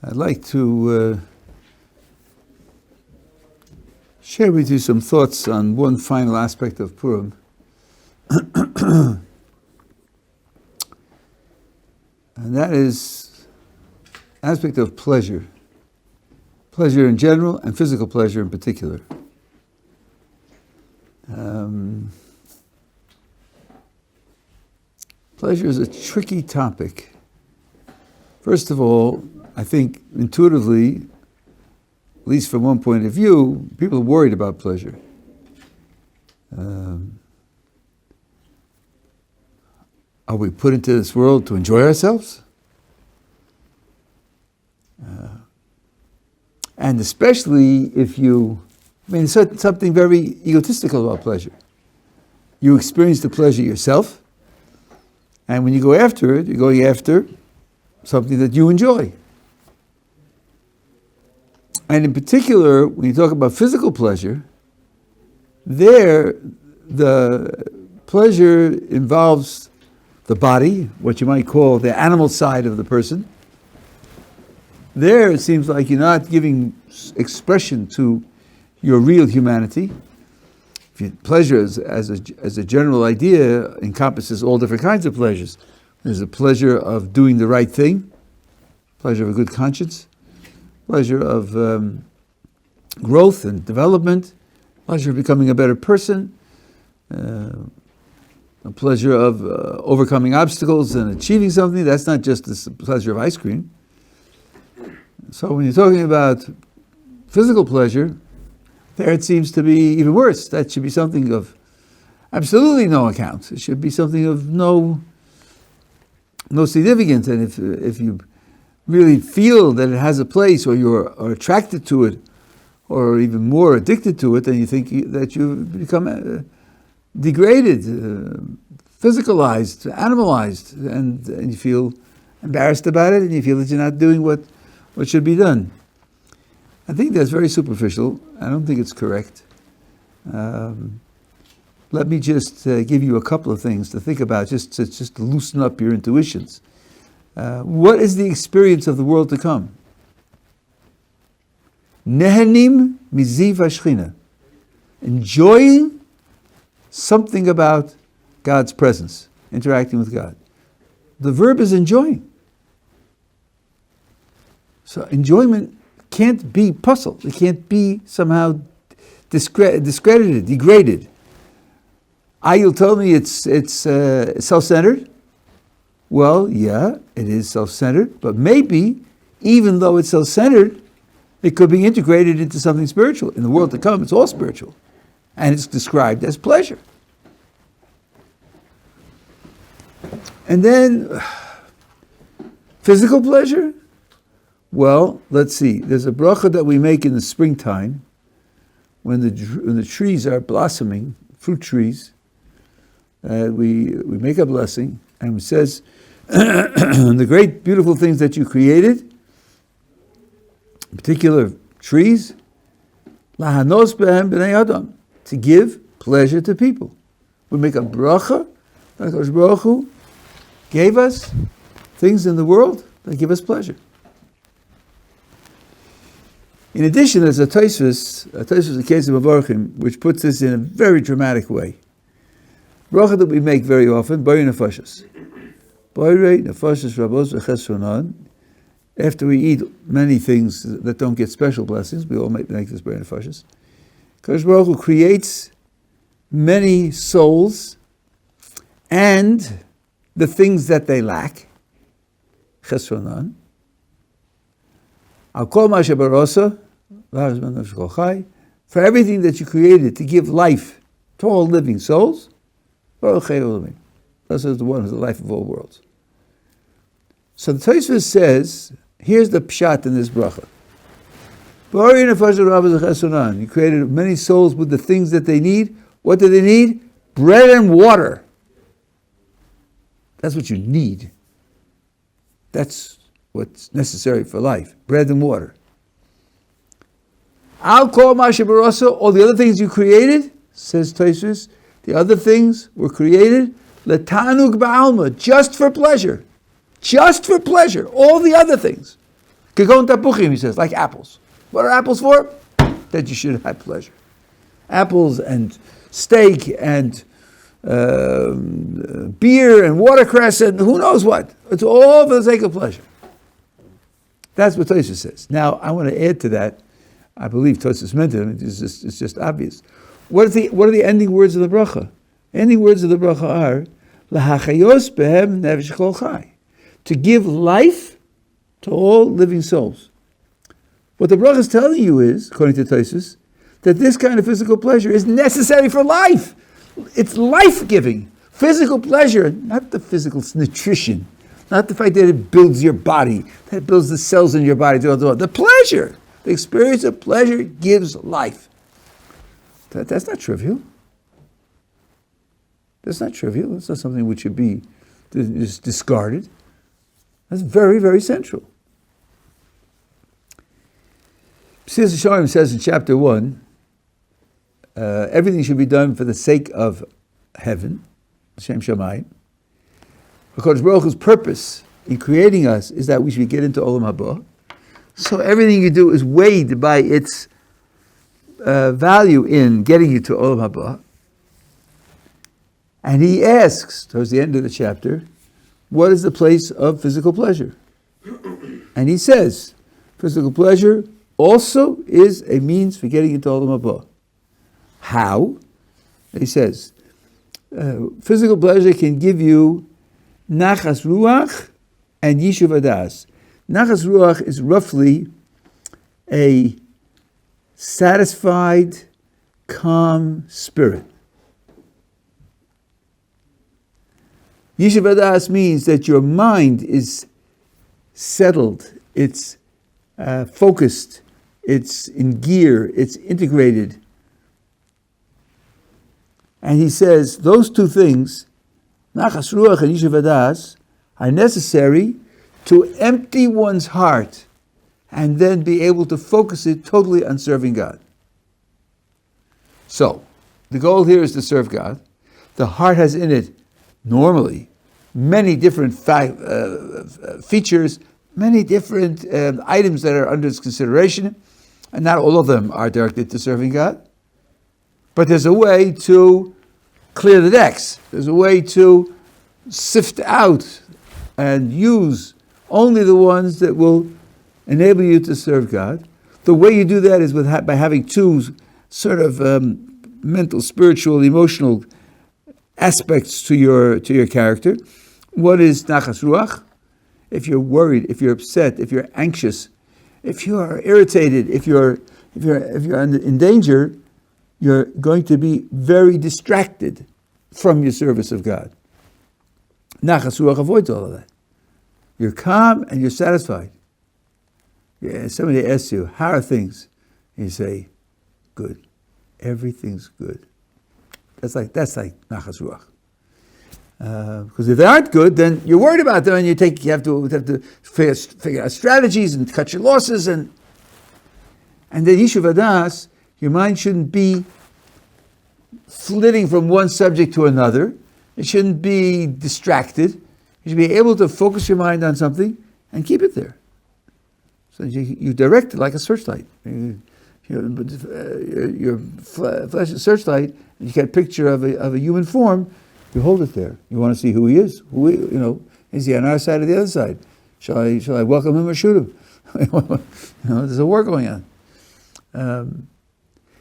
I'd like to share with you some thoughts on one final aspect of Purim. And that is aspect of pleasure. Pleasure in general and physical pleasure in particular. Pleasure is a tricky topic. First of all, I think intuitively, at least from one point of view, people are worried about pleasure. Are we put into this world to enjoy ourselves? And especially if it's something very egotistical about pleasure. You experience the pleasure yourself, and when you go after it, you're going after something that you enjoy. And in particular, when you talk about physical pleasure, there, the pleasure involves the body, what you might call the animal side of the person. There, it seems like you're not giving expression to your real humanity. Pleasure, as a general idea, encompasses all different kinds of pleasures. There's a pleasure of doing the right thing, pleasure of a good conscience, pleasure of growth and development, pleasure of becoming a better person, a pleasure of overcoming obstacles and achieving something. That's not just the pleasure of ice cream. So when you're talking about physical pleasure, there it seems to be even worse. That should be something of absolutely no account. It should be something of no significance. And if you really feel that it has a place, or are attracted to it, or even more addicted to it, then you think that you've become degraded, physicalized, animalized, and you feel embarrassed about it, and you feel that you're not doing what should be done. I think that's very superficial. I don't think it's correct. Let me just give you a couple of things to think about, just to loosen up your intuitions. What is the experience of the world to come? Nehenim miziv hashchina. Enjoying something about God's presence, interacting with God. The verb is enjoying. So enjoyment can't be puzzled. It can't be somehow discredited, degraded. You'll tell me it's self-centered. Well, yeah, it is self-centered, but maybe, even though it's self-centered, it could be integrated into something spiritual. In the world to come, it's all spiritual. And it's described as pleasure. And then, physical pleasure? Well, let's see. There's a bracha that we make in the springtime, when the trees are blossoming, fruit trees. We make a blessing, and it says, the great beautiful things that you created, in particular trees, lahanos behem b'nei adam, to give pleasure to people. We make a bracha that HaKadosh Baruch Hu gave us things in the world that give us pleasure. In addition, there's a Tosfos, the case of Avarchim, which puts this in a very dramatic way. Bracha that we make very often, Borei Nefashos. Borei Nefashos Rabos v'Chesronan. After we eat many things that don't get special blessings, we all make this Borei Nefashos. HaKadosh Baruch Hu creates many souls and the things that they lack. Chesronan. Al kol ma shebarosa, for everything that you created to give life to all living souls, Baruch Elohim. This is the one who's the life of all worlds. So the Tosfos says, here's the pshat in this bracha. You created many souls with the things that they need. What do they need? Bread and water. That's what you need. That's what's necessary for life. Bread and water. Al kol ma shebarasa, all the other things you created, says Tosfos, the other things were created, letanug ba'alma, just for pleasure. Just for pleasure. All the other things. Kegon tapuchim, he says, like apples. What are apples for? That you should have pleasure. Apples and steak and beer and watercress and who knows what. It's all for the sake of pleasure. That's what Tosfos says. Now, I want to add to that. I believe Tosfos meant it. It's just obvious. What are the ending words of the bracha? Ending words of the bracha are lahachayos behem nefesh kol chai, to give life to all living souls. What the bracha is telling you is, according to Tosfos, that this kind of physical pleasure is necessary for life. It's life-giving. Physical pleasure, not the physical nutrition, not the fact that it builds your body, that it builds the cells in your body. The pleasure, the experience of pleasure gives life. That's not trivial. That's not trivial. That's not something which should be just discarded. That's very, very central. Cedar says in chapter 1, everything should be done for the sake of heaven, Shem Shamayim. Because Baruch Hu's purpose in creating us is that we should get into Olam Haba. So everything you do is weighed by its value in getting you to Olam Haba. And he asks, towards the end of the chapter, what is the place of physical pleasure? And he says, physical pleasure also is a means for getting into Olam Haba. How? He says, physical pleasure can give you nachas ruach and yishuv adas. Nachas ruach is roughly a satisfied, calm spirit. Yishuv adas means that your mind is settled, it's focused, it's in gear, it's integrated. And he says those two things, nachas ruach and yishuv adas, are necessary to empty one's heart and then be able to focus it totally on serving God. So, the goal here is to serve God. The heart has in it, normally, many different features, many different items that are under its consideration, and not all of them are directed to serving God. But there's a way to clear the decks. There's a way to sift out and use only the ones that will enable you to serve God. The way you do that is by having two sort of mental, spiritual, emotional aspects to your character. One is nachas ruach. If you're worried, if you're upset, if you're anxious, if you are irritated, if you're in danger, you're going to be very distracted from your service of God. Nachas ruach avoids all of that. You're calm and you're satisfied. Yeah, somebody asks you, how are things? And you say, good. Everything's good. That's like nachas ruach. Because if they aren't good, then you're worried about them, and you have to figure out strategies and cut your losses, and then yishuv adas, your mind shouldn't be flitting from one subject to another. It shouldn't be distracted. You should be able to focus your mind on something and keep it there. So you direct it like a searchlight. Your flash a searchlight, and you get a picture of a human form. You hold it there. You want to see who he is. Is he on our side or the other side? Shall I welcome him or shoot him? There's a war going on.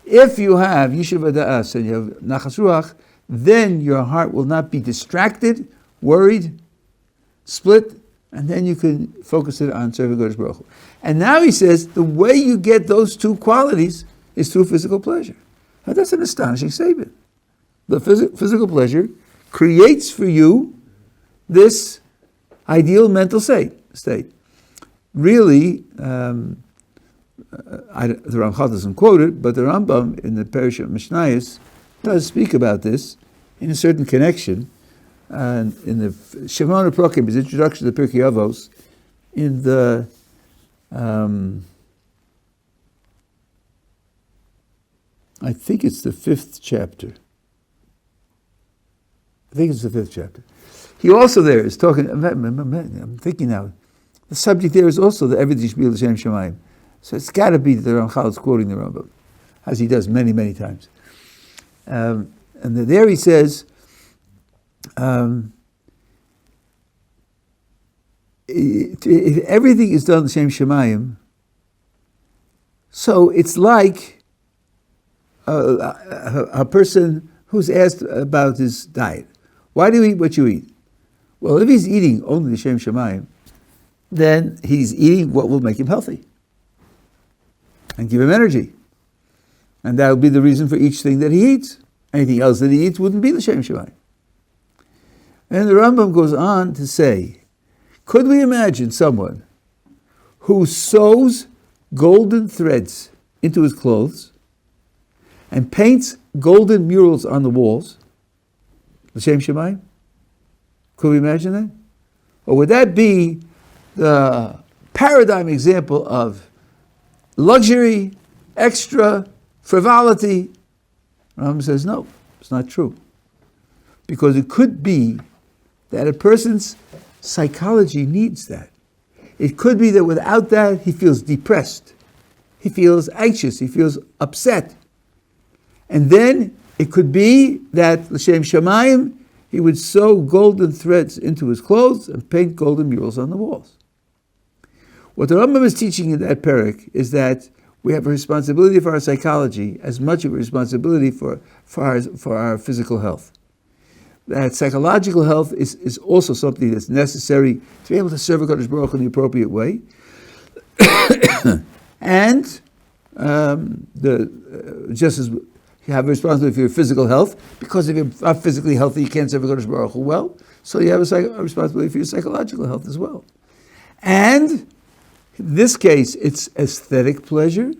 If you have yishuv adas and you have nachas ruach, then your heart will not be distracted, worried, split, and then you can focus it on serving Baruch Hu. And now he says the way you get those two qualities is through physical pleasure. Now that's an astonishing statement. The physical pleasure creates for you this ideal mental state. Really, the Ramchal doesn't quote it, but the Rambam in the Parish of Mishnayos does speak about this in a certain connection. And in the Shemona Prokim, his introduction to the Pirkei Avos, in the I think it's the 5th chapter. He also there is talking, I'm thinking now, the subject there is also that everything should be l'shem shamayim. So it's got to be that the Ramchal is quoting the Rambam, as he does many, many times. And there he says, if everything is done l'shem shamayim, so it's like a person who's asked about his diet. Why do you eat what you eat? Well, if he's eating only l'shem shamayim, then he's eating what will make him healthy and give him energy. And that will be the reason for each thing that he eats. Anything else that he eats wouldn't be l'shem shamayim. And the Rambam goes on to say, could we imagine someone who sews golden threads into his clothes and paints golden murals on the walls? L'shem shamayim? Could we imagine that? Or would that be the paradigm example of luxury, extra, frivolity? Rambam says no, it's not true. Because it could be that a person's psychology needs that. It could be that without that, he feels depressed. He feels anxious. He feels upset. And then it could be that l'shem shamayim, he would sew golden threads into his clothes and paint golden murals on the walls. What the Rambam is teaching in that parak is that we have a responsibility for our psychology as much of a responsibility for our physical health. That psychological health is also something that's necessary to be able to serve HaKadosh Baruch Hu in the appropriate way. And just as you have a responsibility for your physical health, because if you're not physically healthy, you can't serve HaKadosh Baruch Hu well, so you have a responsibility for your psychological health as well. And in this case, it's aesthetic pleasure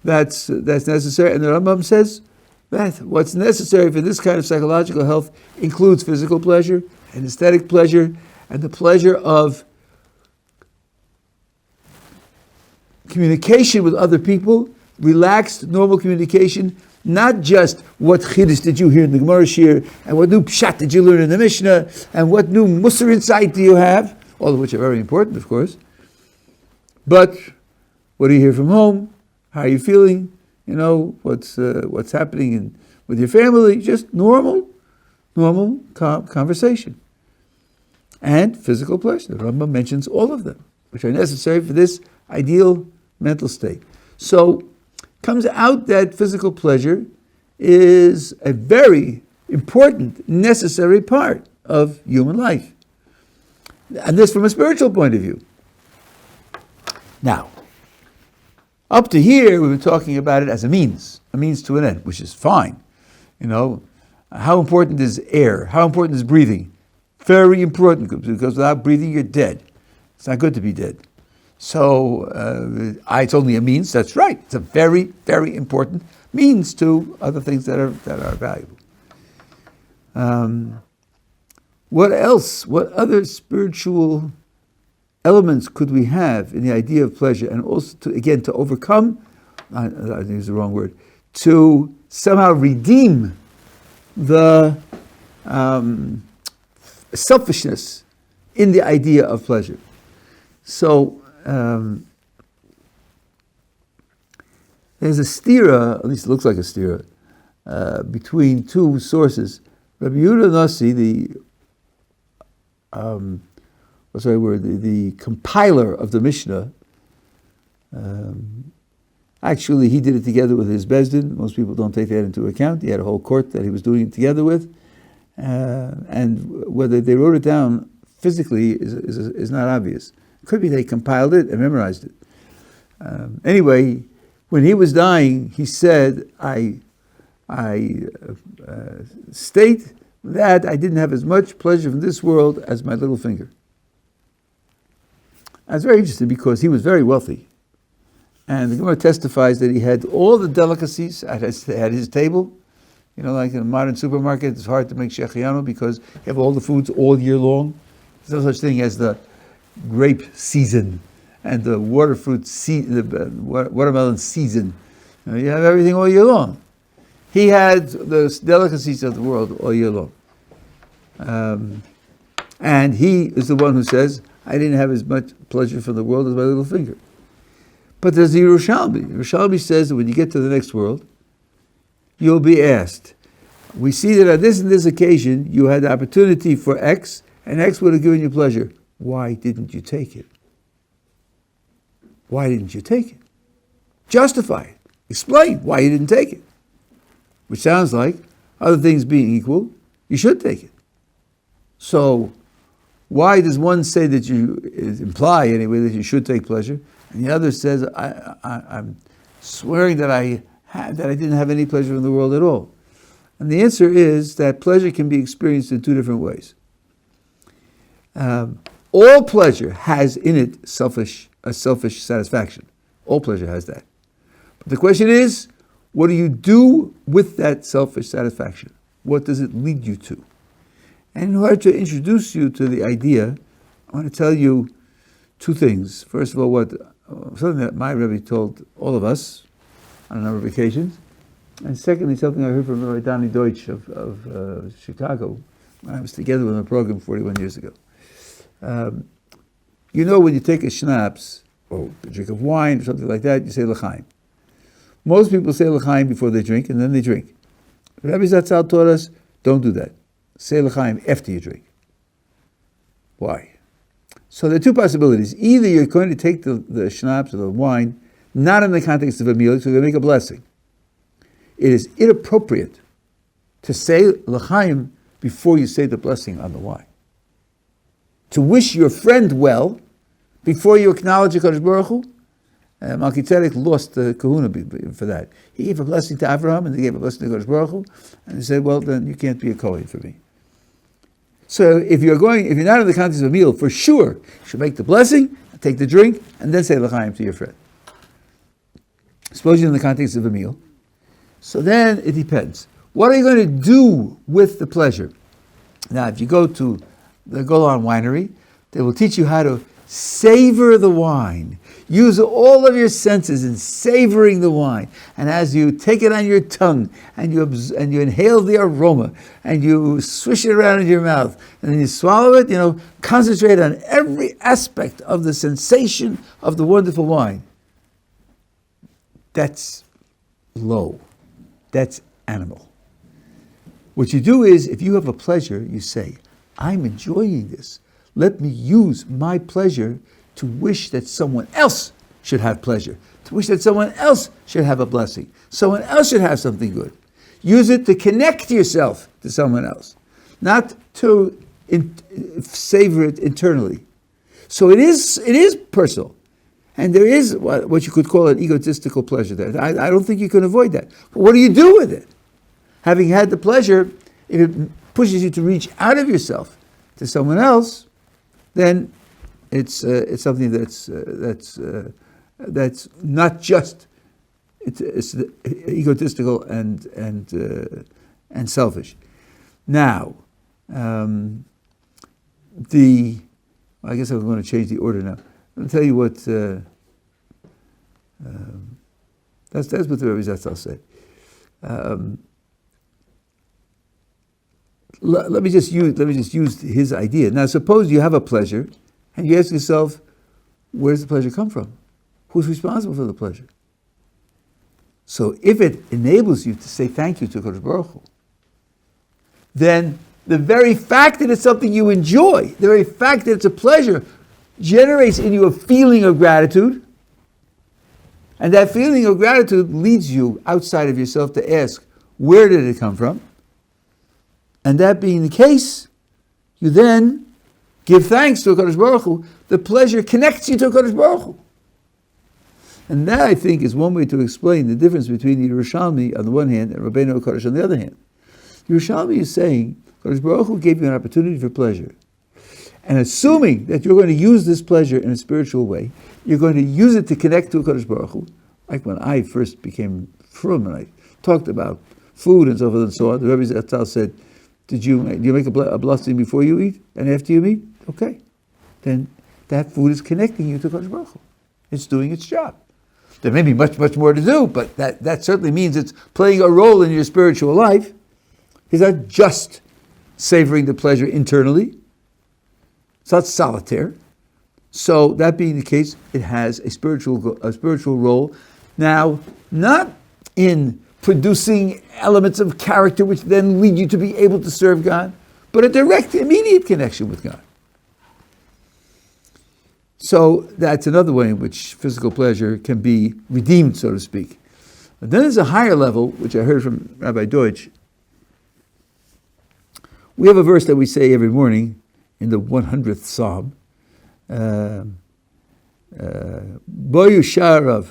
that's necessary. And the Rambam says that what's necessary for this kind of psychological health includes physical pleasure and aesthetic pleasure and the pleasure of communication with other people, relaxed, normal communication, not just what chiddush did you hear in the Gemara Shir, and what new pshat did you learn in the Mishnah, and what new Musar insight do you have, all of which are very important, of course. But what do you hear from home? How are you feeling? You know, what's happening with your family? Just normal conversation. And physical pleasure. The Rambam mentions all of them, which are necessary for this ideal mental state. So, comes out that physical pleasure is a very important, necessary part of human life. And this from a spiritual point of view. Now, up to here, we've been talking about it as a means to an end, which is fine. You know, how important is air? How important is breathing? Very important, because without breathing, you're dead. It's not good to be dead. So, it's only a means. That's right. It's a very, very important means to other things that are valuable. What else? What other spiritual elements could we have in the idea of pleasure, and also to overcome? I think it's the wrong word. To somehow redeem the selfishness in the idea of pleasure. So. There's a stira, at least it looks like a stira, between two sources. Rabbi Yehuda Nasi, the compiler of the Mishnah, actually he did it together with his Bezdin. Most people don't take that into account. He had a whole court that he was doing it together with. And whether they wrote it down physically is not obvious. Could be they compiled it and memorized it. Anyway, when he was dying, he said, I state that I didn't have as much pleasure from this world as my little finger. That's very interesting because he was very wealthy. And the Gemara testifies that he had all the delicacies at his table. You know, like in a modern supermarket, it's hard to make shechianu because you have all the foods all year long. There's no such thing as the grape season and the watermelon season. You have everything all year long. He had the delicacies of the world all year long. And he is the one who says, I didn't have as much pleasure from the world as my little finger. But there's the Yerushalmi. Yerushalmi says that when you get to the next world, you'll be asked. We see that on this and this occasion, you had the opportunity for X, and X would have given you pleasure. Why didn't you take it? Why didn't you take it? Justify it. Explain why you didn't take it. Which sounds like, other things being equal, you should take it. So, why does one say that imply anyway that you should take pleasure, and the other says, I'm swearing that I didn't have any pleasure in the world at all? And the answer is that pleasure can be experienced in two different ways. All pleasure has in it a selfish satisfaction. All pleasure has that. But the question is, what do you do with that selfish satisfaction? What does it lead you to? And in order to introduce you to the idea, I want to tell you two things. First of all, something that my Rabbi told all of us on a number of occasions. And secondly, something I heard from Rabbi Donnie Deutsch of Chicago when I was together with him in a program 41 years ago. When you take a schnapps, or a drink of wine, or something like that, you say l'chaim. Most people say l'chaim before they drink, and then they drink. Rabbi Zatzal taught us, don't do that. Say l'chaim after you drink. Why? So there are two possibilities. Either you're going to take the schnapps or the wine, not in the context of a meal, so you're going to make a blessing. It is inappropriate to say l'chaim before you say the blessing on the wine. To wish your friend well before you acknowledge HaKadosh Baruch Hu, Malki Tzedek lost the kahuna for that. He gave a blessing to Avraham and he gave a blessing to HaKadosh Baruch Hu, and he said, well, then you can't be a Kohen for me. So if you're not in the context of a meal, for sure, you should make the blessing, take the drink, and then say l'chaim to your friend. Suppose you're in the context of a meal. So then it depends. What are you going to do with the pleasure? Now, if you go to the Golan Winery, they will teach you how to savor the wine. Use all of your senses in savoring the wine. And as you take it on your tongue, and you inhale the aroma, and you swish it around in your mouth, and then you swallow it, concentrate on every aspect of the sensation of the wonderful wine. That's low. That's animal. What you do is, if you have a pleasure, you say, I'm enjoying this. Let me use my pleasure to wish that someone else should have pleasure, to wish that someone else should have a blessing, someone else should have something good. Use it to connect yourself to someone else, not to savor it internally. So it is personal. And there is what you could call an egotistical pleasure there. I don't think you can avoid that. But what do you do with it? Having had the pleasure, if it pushes you to reach out of yourself to someone else, then it's something that's not just it's egotistical and selfish. Now, I guess I'm going to change the order now. I'll tell you what. That's what the Rabbi Zatzal said. Let me just use his idea. Now, suppose you have a pleasure, and you ask yourself, where does the pleasure come from? Who's responsible for the pleasure? So, if it enables you to say thank you to Kodesh Baruch Hu, then the very fact that it's something you enjoy, the very fact that it's a pleasure, generates in you a feeling of gratitude, and that feeling of gratitude leads you outside of yourself to ask, where did it come from? And that being the case, you then give thanks to HaKadosh Baruch Hu. The pleasure connects you to HaKadosh Baruch Hu. And that, I think, is one way to explain the difference between the Yerushalmi on the one hand and Rabbeinu HaKadosh on the other hand. Yerushalmi is saying, HaKadosh Baruch Hu gave you an opportunity for pleasure. And assuming that you're going to use this pleasure in a spiritual way, you're going to use it to connect to HaKadosh Baruch Hu. Like when I first became frum and I talked about food and so forth and so on, the Rabbi Zatzal said, do you make a blessing before you eat and after you eat? Okay. Then that food is connecting you to HaKadosh Baruch Hu. It's doing its job. There may be much, much more to do, but that certainly means it's playing a role in your spiritual life. It's not just savoring the pleasure internally. It's not solitaire. So that being the case, it has a spiritual role. Now, not in producing elements of character which then lead you to be able to serve God, but a direct, immediate connection with God. So that's another way in which physical pleasure can be redeemed, so to speak. But then there's a higher level, which I heard from Rabbi Deutsch. We have a verse that we say every morning in the 100th Psalm. Boyu sharav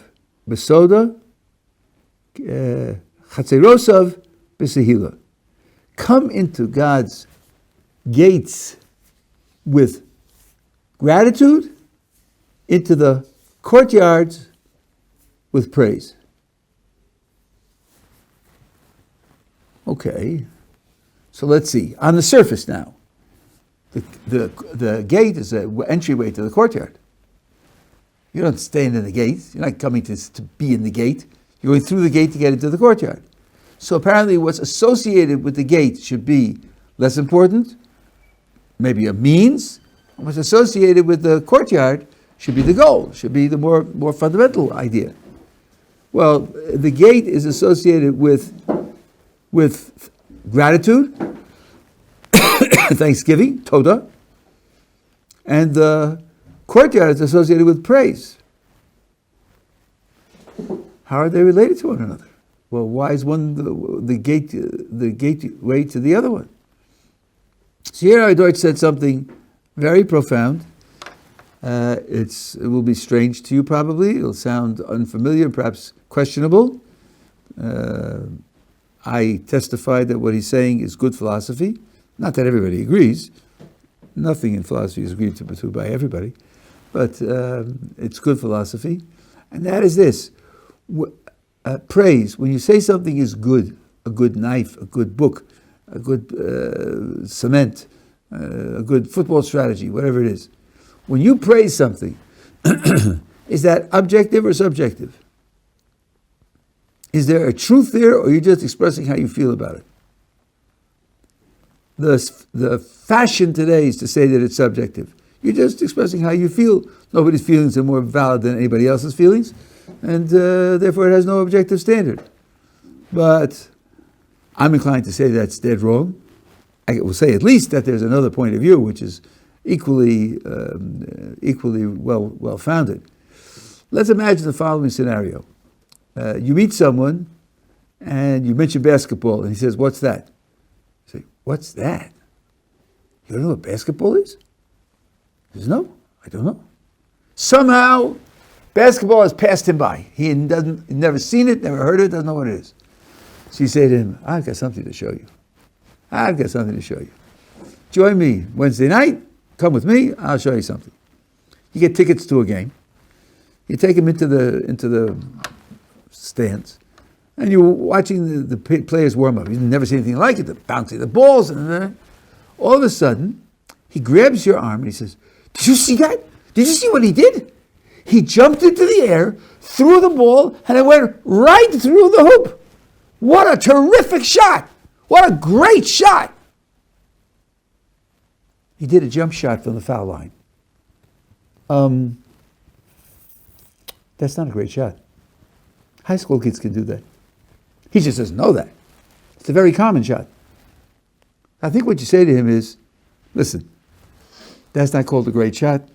besoda, chatzerosav besehila. Come into God's gates with gratitude, into the courtyards with praise. Okay, so let's see. On the surface now, the gate is an entryway to the courtyard. You don't stand in the gate. You're not coming to be in the gate. You're going through the gate to get into the courtyard. So apparently what's associated with the gate should be less important, maybe a means. What's associated with the courtyard should be the goal, should be the more fundamental idea. Well, the gate is associated with gratitude, thanksgiving, toda, and the courtyard is associated with praise. How are they related to one another? Well, why is one the gateway to the other one? So here Rabbi Deutsch said something very profound. It will be strange to you probably. It'll sound unfamiliar, perhaps questionable. I testify that what he's saying is good philosophy. Not that everybody agrees. Nothing in philosophy is agreed to by everybody. But it's good philosophy. And that is this. Praise. When you say something is good, a good knife, a good book, a good cement, a good football strategy, whatever it is. When you praise something, is that objective or subjective? Is there a truth there, or are you just expressing how you feel about it? The fashion today is to say that it's subjective. You're just expressing how you feel. Nobody's feelings are more valid than anybody else's feelings, and therefore it has no objective standard. But I'm inclined to say that's dead wrong. I will say at least that there's another point of view which is equally well founded. Let's imagine the following scenario. You meet someone and you mention basketball, and he says, "What's that?" You say, "What's that? You don't know what basketball is?" He says, "No, I don't know." Somehow, basketball has passed him by. He'd never seen it, never heard it, doesn't know what it is. So you say to him, "I've got something to show you. I've got something to show you. Join me Wednesday night. Come with me. I'll show you something." You get tickets to a game. You take him into the stands, and you're watching the players warm up. You've never seen anything like it. The bouncing the balls, and all of a sudden, he grabs your arm and he says, "Did you see that? Did you see what he did? He jumped into the air, threw the ball, and it went right through the hoop. What a terrific shot! What a great shot!" He did a jump shot from the foul line. That's not a great shot. High school kids can do that. He just doesn't know that. It's a very common shot. I think what you say to him is, "Listen, that's not called a great shot.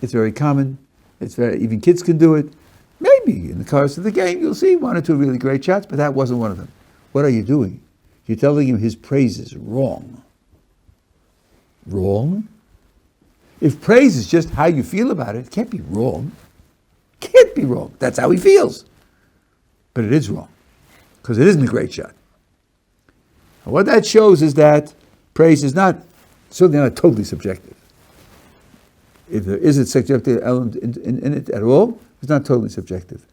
It's very common. Even kids can do it. Maybe in the course of the game you'll see one or two really great shots, but that wasn't one of them." What are you doing? You're telling him his praise is wrong. Wrong? If praise is just how you feel about it, it can't be wrong. Can't be wrong. That's how he feels. But it is wrong, because it isn't a great shot. And what that shows is that praise is certainly not totally subjective. If there is a subjective element in it at all, it's not totally subjective.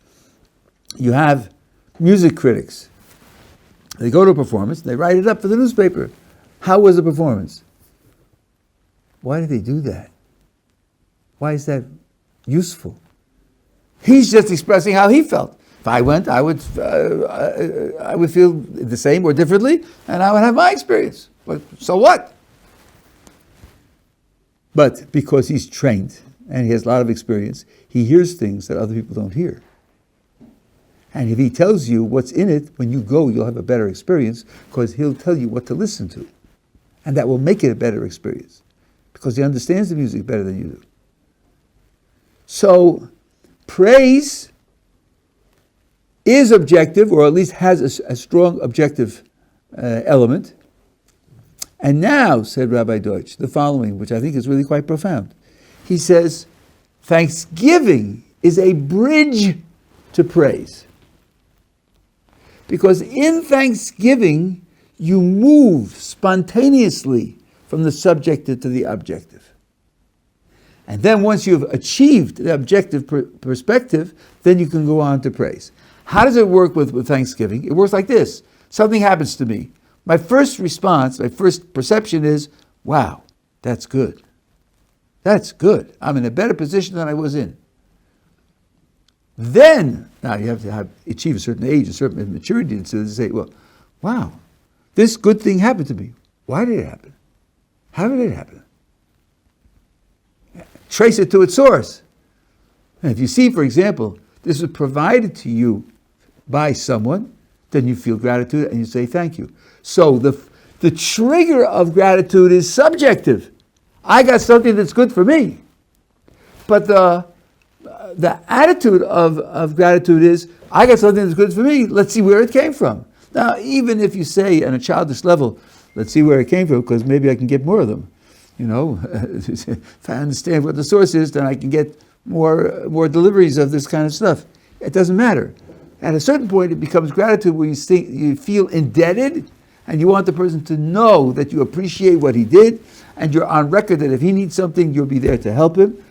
You have music critics. They go to a performance, they write it up for the newspaper. How was the performance? Why do they do that? Why is that useful? He's just expressing how he felt. If I went, I would feel the same or differently, and I would have my experience. But so what? But because he's trained and he has a lot of experience, he hears things that other people don't hear. And if he tells you what's in it, when you go, you'll have a better experience because he'll tell you what to listen to. And that will make it a better experience because he understands the music better than you do. So, praise is objective, or at least has a strong objective element. And now, said Rabbi Deutsch, the following, which I think is really quite profound. He says, thanksgiving is a bridge to praise. Because in thanksgiving, you move spontaneously from the subjective to the objective. And then once you've achieved the objective perspective, then you can go on to praise. How does it work with thanksgiving? It works like this. Something happens to me. My first response, my first perception is, wow, that's good. That's good. I'm in a better position than I was in. Then, now you have to achieve a certain age, a certain maturity to say, well, wow, this good thing happened to me. Why did it happen? How did it happen? Trace it to its source. And if you see, for example, this was provided to you by someone, then you feel gratitude and you say thank you. So the trigger of gratitude is subjective. I got something that's good for me. But the attitude of gratitude is, I got something that's good for me. Let's see where it came from. Now, even if you say on a childish level, let's see where it came from, because maybe I can get more of them. You know, if I understand what the source is, then I can get more deliveries of this kind of stuff. It doesn't matter. At a certain point, it becomes gratitude where you feel indebted, and you want the person to know that you appreciate what he did, and you're on record that if he needs something, you'll be there to help him.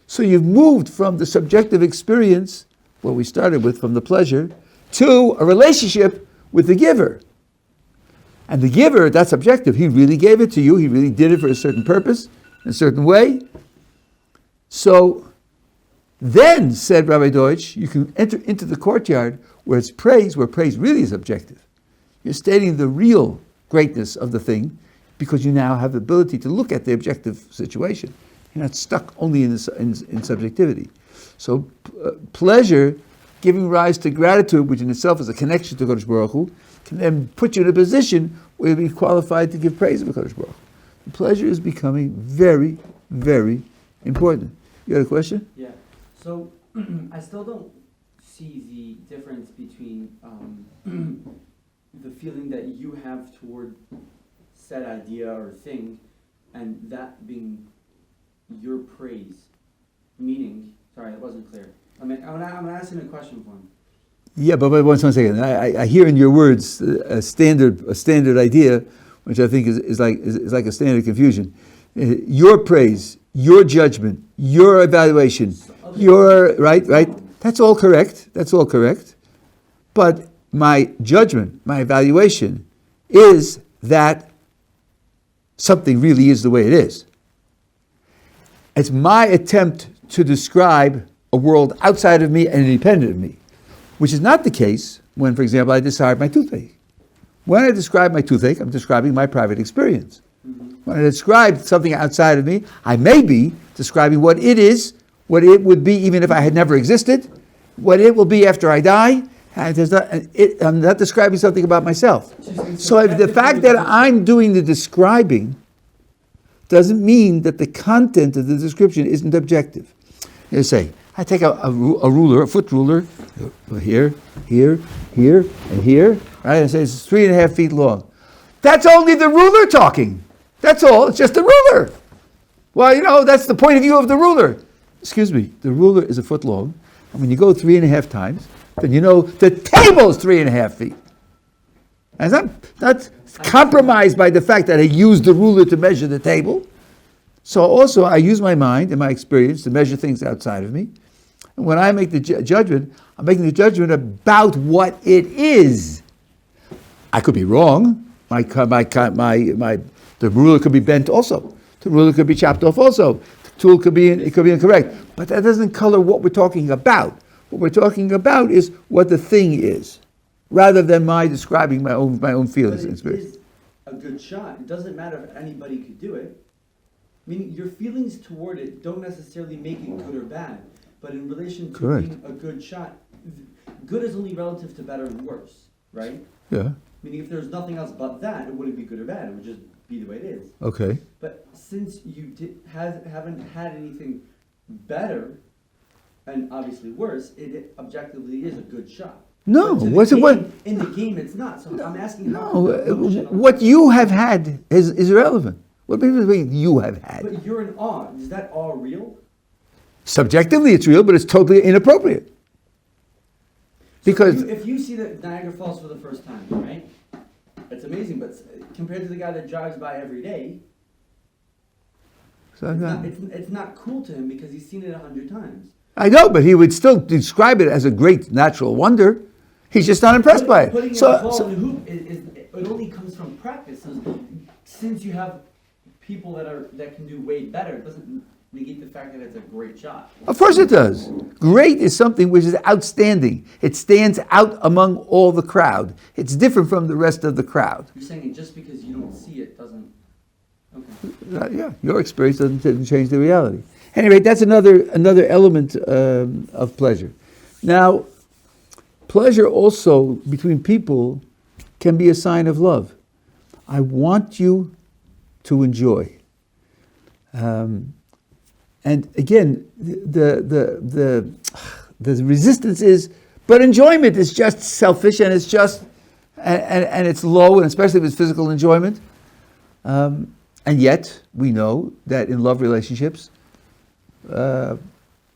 So you've moved from the subjective experience, what we started with, from the pleasure, to a relationship with the giver. And the giver, that's objective. He really gave it to you. He really did it for a certain purpose, in a certain way. So then, said Rabbi Deutsch, you can enter into the courtyard where it's praise, where praise really is objective. You're stating the real greatness of the thing because you now have the ability to look at the objective situation. You're not stuck only in subjectivity. So pleasure, giving rise to gratitude, which in itself is a connection to Kodesh Baruch Hu, can then put you in a position where you'll be qualified to give praise to Kodesh Baruch Hu. Pleasure is becoming very, very important. You got a question? Yeah. So I still don't see the difference between the feeling that you have toward said idea or thing and that being your praise. Meaning, sorry, that wasn't clear. I'm asking a question for him. Yeah, but one second. I hear in your words a standard idea, which I think is like a standard confusion. Your praise, your judgment, your evaluation, your right. That's all correct. That's all correct. But my judgment, my evaluation, is that something really is the way it is. It's my attempt to describe a world outside of me and independent of me, which is not the case when, for example, I describe my toothache. When I describe my toothache, I'm describing my private experience. When I describe something outside of me, I may be describing what it is, what it would be even if I had never existed, what it will be after I die. I'm not describing something about myself. So if the fact that I'm doing the describing doesn't mean that the content of the description isn't objective. You say, I take a ruler, a foot ruler, here, and here, right? And say it's 3.5 feet long. That's only the ruler talking. That's all. It's just the ruler. Well, that's the point of view of the ruler. Excuse me, the ruler is a foot long, and when you go 3.5 times, then the table is 3.5 feet. And it's not compromised by the fact that I used the ruler to measure the table. So also I use my mind and my experience to measure things outside of me. And when I make the judgment, I'm making the judgment about what it is. I could be wrong. The ruler could be bent also. The ruler could be chopped off also. The tool could be incorrect. But that doesn't color what we're talking about. What we're talking about is what the thing is, rather than my describing my own feelings and experience. It is a good shot. It doesn't matter if anybody could do it. Meaning your feelings toward it don't necessarily make it good or bad, but in relation to Correct. being a good shot, good is only relative to better and worse, right? Yeah. Meaning if there's nothing else but that, it wouldn't be good or bad, it would just be the way it is. Okay. But since you haven't had anything better, and obviously worse, it objectively is a good shot. No, But to the what's it? game- What? In the game, it's not. So I'm asking how. No, emotional- what you have had is irrelevant. What mean you have had? But you're in awe. Is that awe real? Subjectively, it's real, but it's totally inappropriate. Because If you see the Niagara Falls for the first time, right? It's amazing, but compared to the guy that drives by every day, it's not cool to him because he's seen it 100 times. I know, but he would still describe it as a great natural wonder. He's just not impressed by it. Putting a ball in the hoop it only comes from practice. So since you have people that can do way better, it doesn't negate the fact that it's a great shot. Of course it does. Great is something which is outstanding. It stands out among all the crowd. It's different from the rest of the crowd. You're saying just because you don't see it doesn't. Okay. Yeah, your experience doesn't change the reality. Anyway, that's another element of pleasure. Now, pleasure also between people can be a sign of love. I want you to enjoy. And again, the resistance is, but enjoyment is just selfish and it's just, and it's low, and especially if it's physical enjoyment. And yet, we know that in love relationships,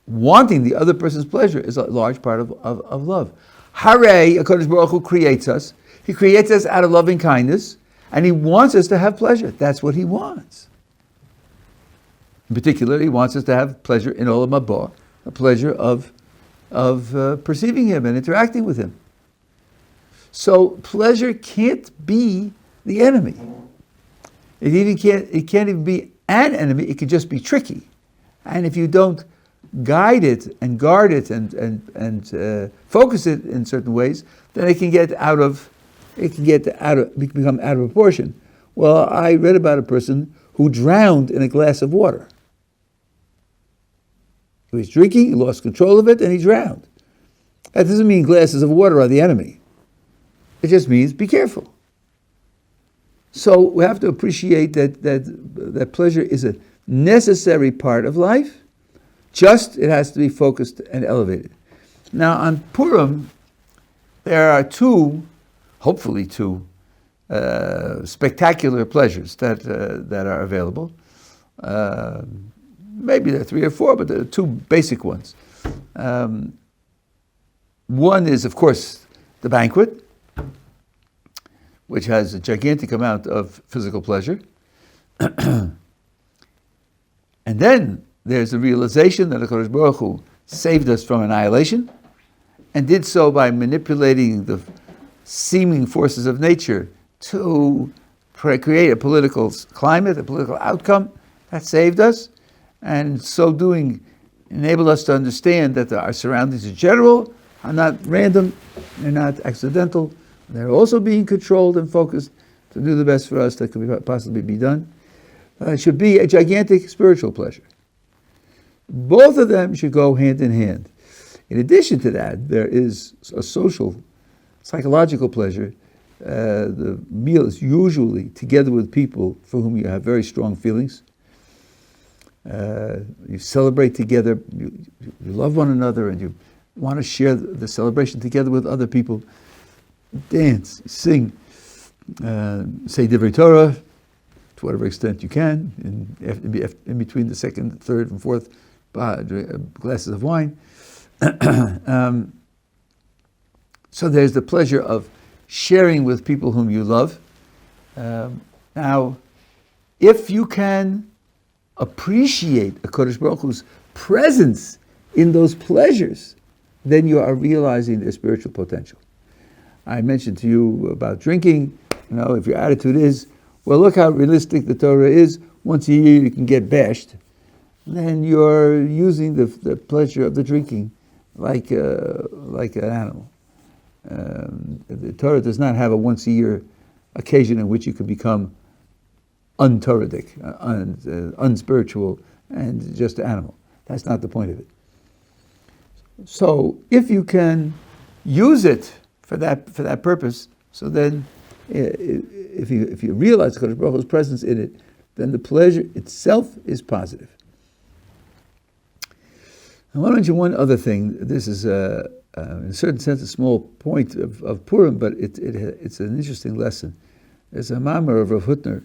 wanting the other person's pleasure is a large part of love. Hare, HaKadosh Baruch Hu creates us. He creates us out of loving kindness, and He wants us to have pleasure. That's what He wants. In particular, He wants us to have pleasure in Olam Haba, a pleasure of perceiving Him and interacting with Him. So pleasure can't be the enemy. It can't even be an enemy. It could just be tricky. And if you don't guide it and guard it and focus it in certain ways, then it can become out of proportion. Well, I read about a person who drowned in a glass of water. He was drinking, he lost control of it, and he drowned. That doesn't mean glasses of water are the enemy. It just means be careful. So we have to appreciate that pleasure is a necessary part of life, just it has to be focused and elevated. Now on Purim, there are hopefully two, spectacular pleasures that are available. Maybe there are 3 or 4, but there are 2 basic ones. One is, of course, the banquet, which has a gigantic amount of physical pleasure. And then there's the realization that HaKadosh Baruch Hu saved us from annihilation and did so by manipulating the seeming forces of nature to create a political climate, a political outcome that saved us, and so doing enabled us to understand that our surroundings in general are not random, they're not accidental, they're also being controlled and focused to do the best for us that could possibly be done. It should be a gigantic spiritual pleasure. Both of them should go hand in hand. In addition to that, there is a social, psychological pleasure. The meal is usually together with people for whom you have very strong feelings. You celebrate together, you love one another, and you want to share the celebration together with other people. Dance, sing, say Divrei Torah to whatever extent you can, in between the second, third, and fourth glasses of wine. So there's the pleasure of sharing with people whom you love. Now, if you can appreciate HaKadosh Baruch Hu's presence in those pleasures, then you are realizing their spiritual potential. I mentioned to you about drinking. If your attitude is, well, look how realistic the Torah is, once a year you can get bashed, then you're using the pleasure of the drinking like an animal. The Torah does not have a once a year occasion in which you can become untoradic, unspiritual, and just an animal. That's not the point of it. So if you can use it for that purpose, so then if you realize Kadosh Baruch Hu's presence in it, then the pleasure itself is positive. I want to mention one other thing. This is, in a certain sense, a small point of Purim, but it's an interesting lesson. There's a mamar of Rav Hutner.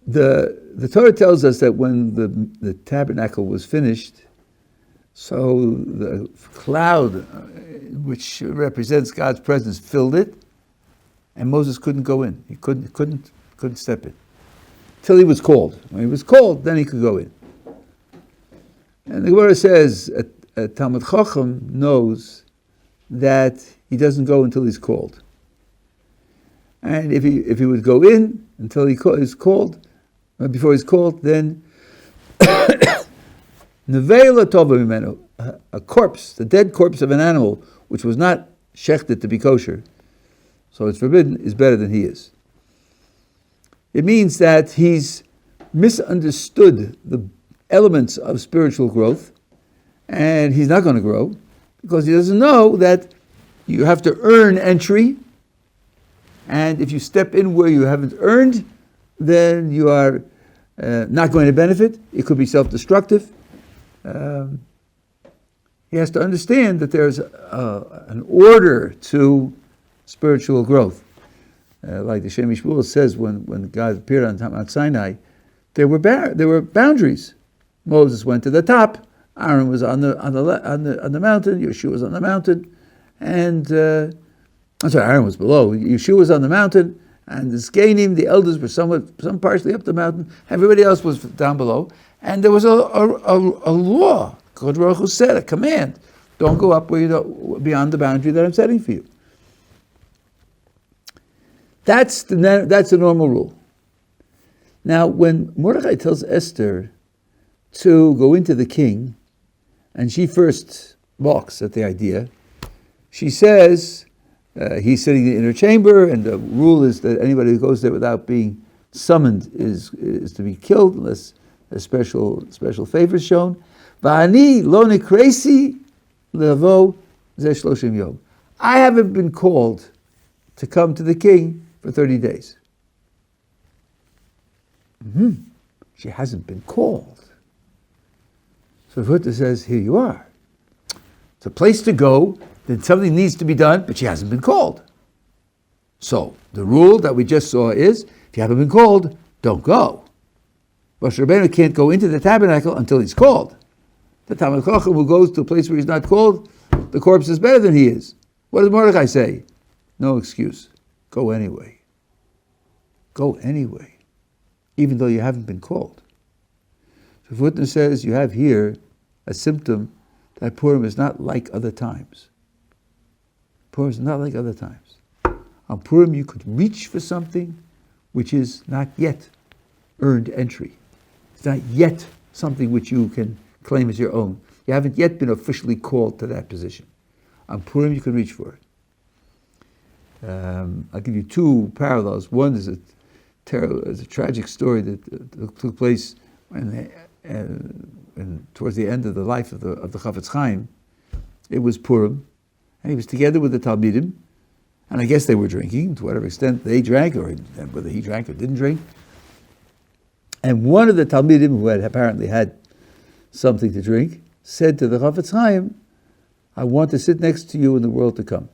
The Torah tells us that when the tabernacle was finished, so the cloud, which represents God's presence, filled it, and Moses couldn't go in. He couldn't step in till he was called. When he was called, then he could go in. And the Gemara says a Talmid Chacham knows that he doesn't go until he's called. And if he would go in until he's called, before he's called, then Nevela Tova Mimenu, a corpse, the dead corpse of an animal, which was not shechted to be kosher, so it's forbidden, is better than he is. It means that he's misunderstood the elements of spiritual growth, and he's not going to grow, because he doesn't know that you have to earn entry, and if you step in where you haven't earned, then you are not going to benefit. It could be self-destructive. He has to understand that there's an order to spiritual growth. Like the Shem Yishbuel says, when God appeared on Mount Sinai, there were boundaries. Moses went to the top, Aaron was on the mountain, Yeshua was on the mountain, and Aaron was below. Yeshua was on the mountain, and the Zkenim, the elders, were some partially up the mountain. Everybody else was down below, and there was a law. Kodesh Baruch Hu said, a command: don't go up beyond the boundary that I'm setting for you. That's the normal rule. Now, when Mordechai tells Esther to go into the king, and she first balks at the idea, she says, he's sitting in the inner chamber, and the rule is that anybody who goes there without being summoned is to be killed, unless a special favor is shown. Va'ani lo nikresi levo zeh shloshim yom. I haven't been called to come to the king for 30 days. She hasn't been called. So Hutta says, here you are. It's a place to go, then something needs to be done, but she hasn't been called. So the rule that we just saw is, if you haven't been called, don't go. Moshe Rabbeinu can't go into the tabernacle until he's called. The Talmid Chacham who goes to a place where he's not called, the corpse is better than he is. What does Mordechai say? No excuse. Go anyway. Go anyway, even though you haven't been called. So Hutner says you have here a symptom that Purim is not like other times. Purim is not like other times. On Purim you could reach for something which is not yet earned entry. It's not yet something which you can claim as your own. You haven't yet been officially called to that position. On Purim you can reach for it. I'll give you two parallels. One is a tragic story that took place towards the end of the life of the Chafetz Chaim. It was Purim, and he was together with the Talmidim, and I guess they were drinking, to whatever extent they drank, or whether he drank or didn't drink. And one of the Talmidim, who had apparently had something to drink, said to the Chafetz Chaim, I want to sit next to you in the world to come.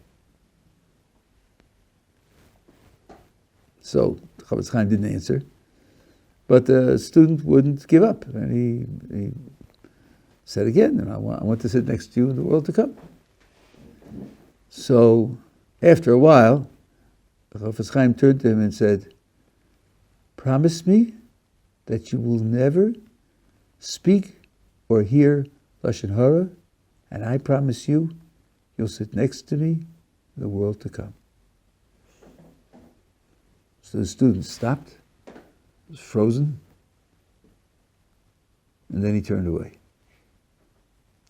So the Chafetz Chaim didn't answer, but the student wouldn't give up, and he said again, and I want to sit next to you in the world to come. So after a while, the Chafetz Chaim turned to him and said, promise me that you will never speak or hear Lashon Hara, and I promise you'll sit next to me in the world to come. So the student stopped, was frozen, and then he turned away.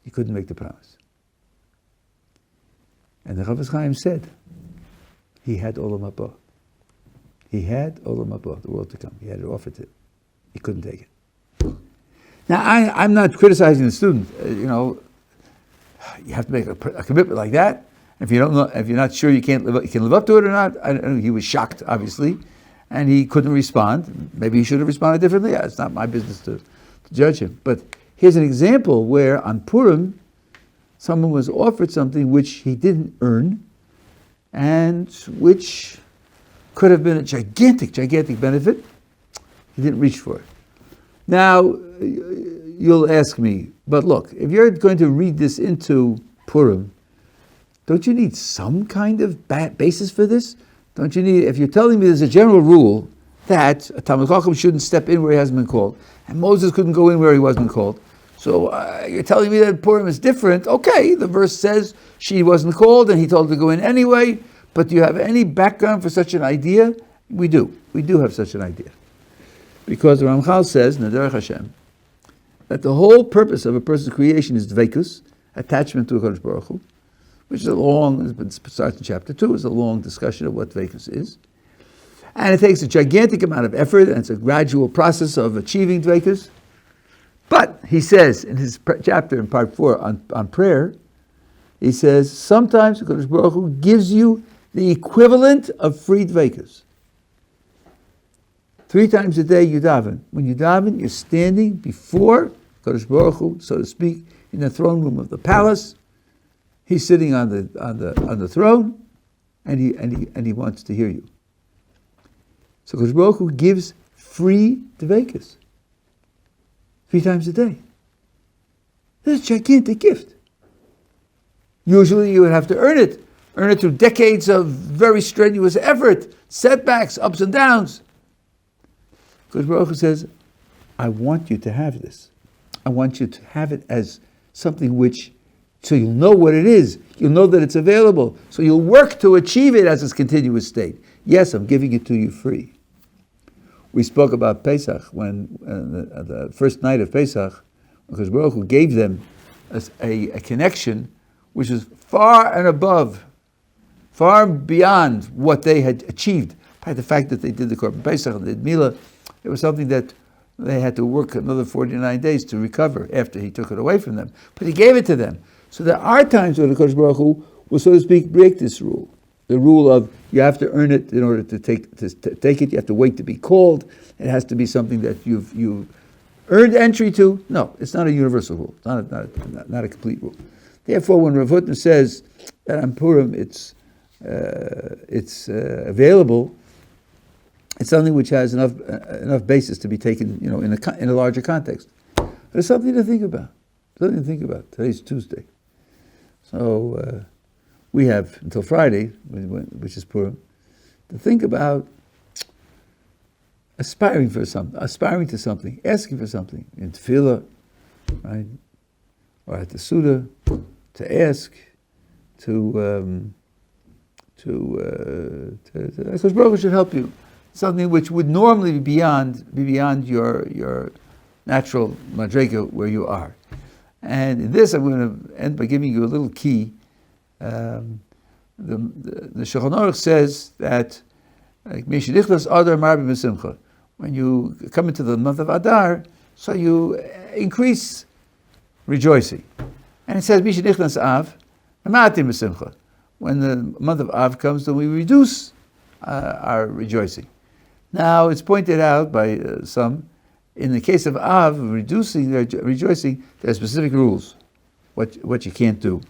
He couldn't make the promise. And the Chafetz Chaim said, he had Olam Haba. He had olam haba, the world to come. He had it offered to him. He couldn't take it. Now, I'm not criticizing the student. You have to make a commitment like that. If you don't know, if you're not sure you can live up to it or not, I don't know. He was shocked, obviously, and he couldn't respond. Maybe he should have responded differently. It's not my business to judge him. But here's an example where on Purim, someone was offered something which he didn't earn, and which could have been a gigantic benefit. He didn't reach for it. Now, you'll ask me, but look, if you're going to read this into Purim, don't you need some kind of basis for this? Don't you need, if you're telling me there's a general rule that a Talmid Chacham shouldn't step in where he hasn't been called, and Moses couldn't go in where he wasn't called, so you're telling me that Purim is different. Okay, the verse says she wasn't called and he told her to go in anyway, but do you have any background for such an idea? We do. We do have such an idea. Because the Ramchal says, Nadarach Hashem, that the whole purpose of a person's creation is dveikus, attachment to a Kadosh Baruch Hu, which is it starts in chapter 2, is a long discussion of what dveikus is. And it takes a gigantic amount of effort, and it's a gradual process of achieving dveikus. But, he says in his chapter in part 4 on prayer, he says, sometimes the Kadosh Baruch Hu gives you the equivalent of free dveikus. 3 times a day you daven. When you daven, you're standing before Kadosh Baruch Hu, so to speak, in the throne room of the palace. He's sitting on the throne, and he wants to hear you. So Kadosh Baruch Hu gives free dveikus 3 times a day. That's a gigantic gift. Usually you would have to earn it through decades of very strenuous effort, setbacks, ups and downs. Because Baruch Hu says, I want you to have this. I want you to have it as something so you'll know what it is. You'll know that it's available. So you'll work to achieve it as its continuous state. Yes, I'm giving it to you free. We spoke about Pesach when the first night of Pesach, because Baruch Hu gave them a connection which is far and above, far beyond what they had achieved. By the fact that they did the Korban Pesach and did Milah, it was something that they had to work another 49 days to recover after he took it away from them. But he gave it to them. So there are times where the Kodesh Baruch Hu will, so to speak, break this rule. The rule of you have to earn it in order to take it. You have to wait to be called. It has to be something that you've earned entry to. No, it's not a universal rule. It's not a complete rule. Therefore, when Rav Hutner says that on Purim it's available, it's something which has enough basis to be taken, in a larger context. But it's something to think about. Today's Tuesday, so we have until Friday, which is Purim, to think about aspiring to something, asking for something in tefillah, right, or at the Suda, to ask, because Baruch Hu should help you. Something which would normally be beyond your natural madrega where you are. And in this, I'm going to end by giving you a little key. The Shulchan Aruch says that Adar when you come into the month of Adar, so you increase rejoicing. And it says Mishenichlas Av, when the month of Av comes, then we reduce our rejoicing. Now, it's pointed out by some, in the case of Av, reducing their rejoicing, there are specific rules, what you can't do.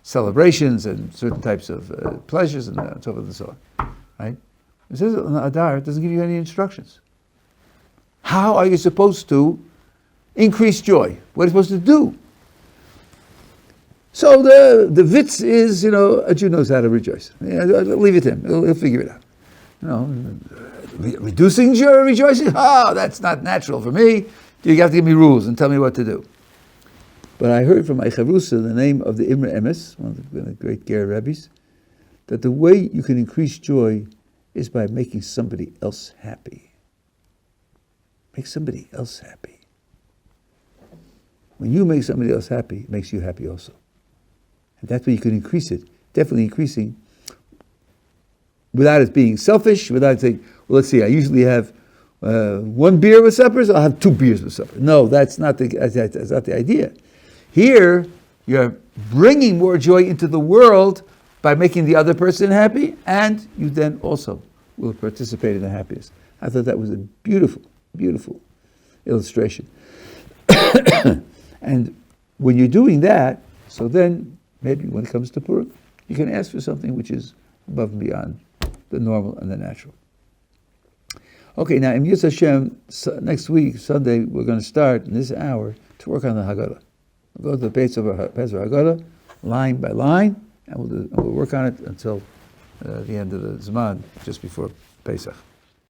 Celebrations and certain types of pleasures and so forth and so on. Right? It says on Adar, it doesn't give you any instructions. How are you supposed to increase joy? What are you supposed to do? So the vitz is, a Jew knows how to rejoice. Leave it to him. He'll figure it out. Reducing your rejoicing? That's not natural for me. You have to give me rules and tell me what to do. But I heard from my Chavrusa, the name of the Imre Emes, one of the great Ger Rabbis, that the way you can increase joy is by making somebody else happy. Make somebody else happy. When you make somebody else happy, it makes you happy also. And that's where you can increase it. Definitely increasing without it being selfish, without saying, let's see, I usually have 1 beer with supper, so I'll have 2 beers with supper. No, that's not the idea. Here, you're bringing more joy into the world by making the other person happy, and you then also will participate in the happiness. I thought that was a beautiful, beautiful illustration. And when you're doing that, so then maybe when it comes to Purim, you can ask for something which is above and beyond the normal and the natural. Okay, now in Yitz Hashem, next week, Sunday, we're going to start in this hour to work on the Haggadah. We'll go to the base of our Haggadah, line by line, and we'll work on it until the end of the Zman, just before Pesach.